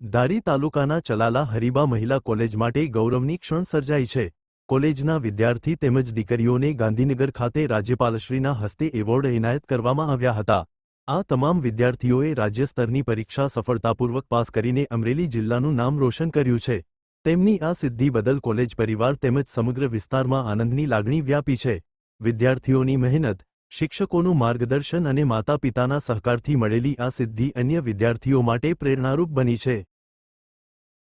ધારી તાલુકાના ચલાલા હરીબા મહિલા કોલેજ માટે ગૌરવની ક્ષણ સર્જાઈ છે। કોલેજના વિદ્યાર્થી તેમજ દીકરીઓને ગાંધીનગર ખાતે રાજ્યપાલશ્રીના હસ્તે એવોર્ડ એનાયત કરવામાં આવ્યા હતા। આ તમામ વિદ્યાર્થીઓએ રાજ્ય સ્તરની પરીક્ષા સફળતાપૂર્વક પાસ કરીને અમરેલી જિલ્લાનું નામ રોશન કર્યું છે। તેમની આ સિદ્ધિ બદલ કોલેજ પરિવાર તેમજ સમગ્ર વિસ્તારમાં આનંદની લાગણી વ્યાપી છે। વિદ્યાર્થીઓની મહેનત, શિક્ષકોનું માર્ગદર્શન અને માતા-પિતાના સહકારથી મળેલી આ સિદ્ધિ અન્ય વિદ્યાર્થીઓ માટે પ્રેરણારૂપ બની છે।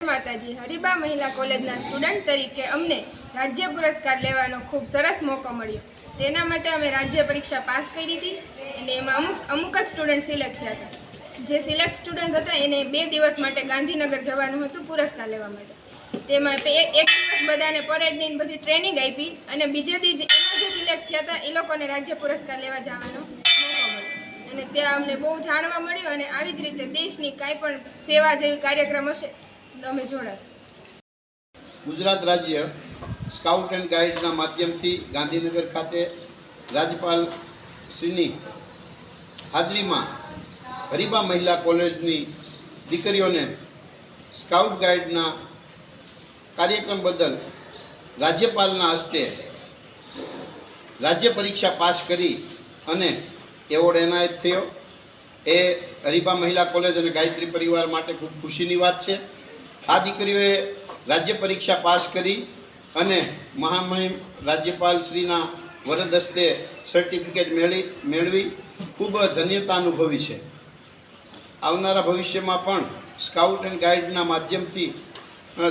માતાજી, હરીબા મહિલા કોલેજના સ્ટુડન્ટ તરીકે અમને રાજ્ય પુરસ્કાર લેવાનો ખૂબ સરસ મોકો મળ્યો। તેના માટે અમે રાજ્ય પરીક્ષા પાસ કરી હતી અને એમાં અમુક જ સ્ટુડન્ટ સિલેક્ટ થયા હતા। જે સિલેક્ટ સ્ટુડન્ટ હતા એને 2 દિવસ માટે ગાંધીનગર જવાનું હતું પુરસ્કાર લેવા માટે। તેમાં એક દિવસ બધાને પરેડની બધી ટ્રેનિંગ આપી અને બીજે દિવસે એમાં જે સિલેક્ટ થયા હતા એ લોકોને રાજ્ય પુરસ્કાર લેવા જવાનો મોકો મળ્યો અને ત્યાં અમને બહુ જાણવા મળ્યું અને આવી જ રીતે દેશની કાંઈ પણ સેવા જેવી કાર્યક્રમ હશે અમે જોડાશું। ગુજરાત રાજ્ય સ્કાઉટ એન્ડ ગાઈડના માધ્યમથી ગાંધીનગર ખાતે રાજ્યપાલ શ્રીની હાજરીમાં હરીબા મહિલા કોલેજની દીકરીઓને સ્કાઉટ ગાઈડના કાર્યક્રમ બદલ રાજ્યપાલના હસ્તે રાજ્ય પરીક્ષા પાસ કરી અને એવોર્ડ એનાયત થયો। એ હરીબા મહિલા કોલેજ અને ગાયત્રી પરિવાર માટે ખૂબ ખુશીની વાત છે। આ દીકરીઓએ રાજ્ય પરીક્ષા પાસ કરી અને મહામહિમ રાજ્યપાલ શ્રીના વરદ હસ્તે સર્ટિફિકેટ મેળવી ખૂબ ધન્યતા અનુભવી છે। આવનારા ભવિષ્યમાં પણ સ્કાઉટ એન્ડ ગાઈડના માધ્યમથી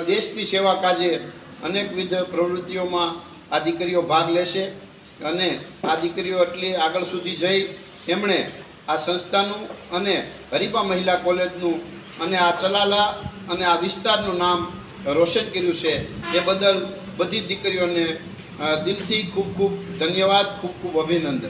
દેશની સેવા કાજે અનેકવિધ પ્રવૃત્તિઓમાં આ દીકરીઓ ભાગ લેશે અને આ દીકરીઓ એટલી આગળ સુધી જઈ એમણે આ સંસ્થાનું અને હરીબા મહિલા કોલેજનું અને આ ચલાલા અને આ વિસ્તારનું નામ રોશન કર્યું છે। એ બદલ બધી દીકરીઓને દિલથી ખૂબ ખૂબ ધન્યવાદ, ખૂબ ખૂબ અભિનંદન।